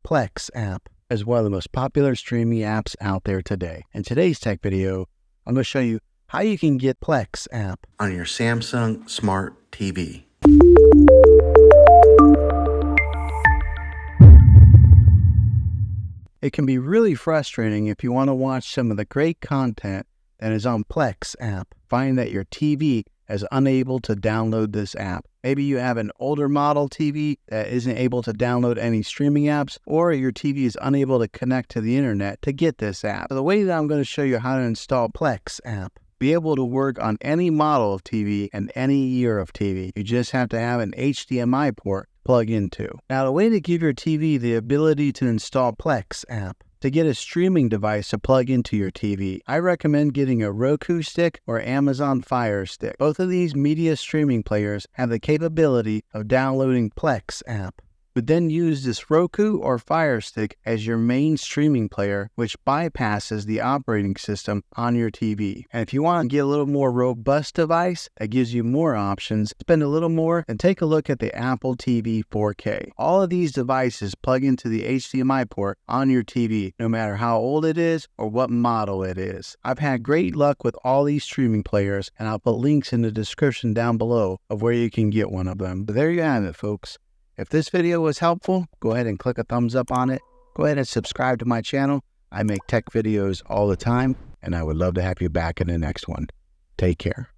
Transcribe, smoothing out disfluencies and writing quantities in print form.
Plex app as one of the most popular streaming apps out there today. In today's tech video, I'm going to show you how you can get Plex app on your Samsung Smart TV. It can be really frustrating if you want to watch some of the great content that is on Plex app. Find that your TV is unable to download this app. Maybe you have an older model TV that isn't able to download any streaming apps, or your TV is unable to connect to the internet to get this app. So the way that I'm going to show you how to install Plex app, be able to work on any model of TV and any year of TV. You just have to have an HDMI port plug into. Now, the way to give your TV the ability to install Plex app, to get a streaming device to plug into your TV, I recommend getting a Roku stick or Amazon Fire Stick. Both of these media streaming players have the capability of downloading Plex app. But then use this Roku or Fire Stick as your main streaming player, which bypasses the operating system on your TV. And if you want to get a little more robust device that gives you more options, spend a little more, and take a look at the Apple TV 4K. All of these devices plug into the HDMI port on your TV, no matter how old it is or what model it is. I've had great luck with all these streaming players, and I'll put links in the description down below of where you can get one of them. But there you have it, folks. If this video was helpful, go ahead and click a thumbs up on it. Go ahead and subscribe to my channel. I make tech videos all the time, and I would love to have you back in the next one. Take care.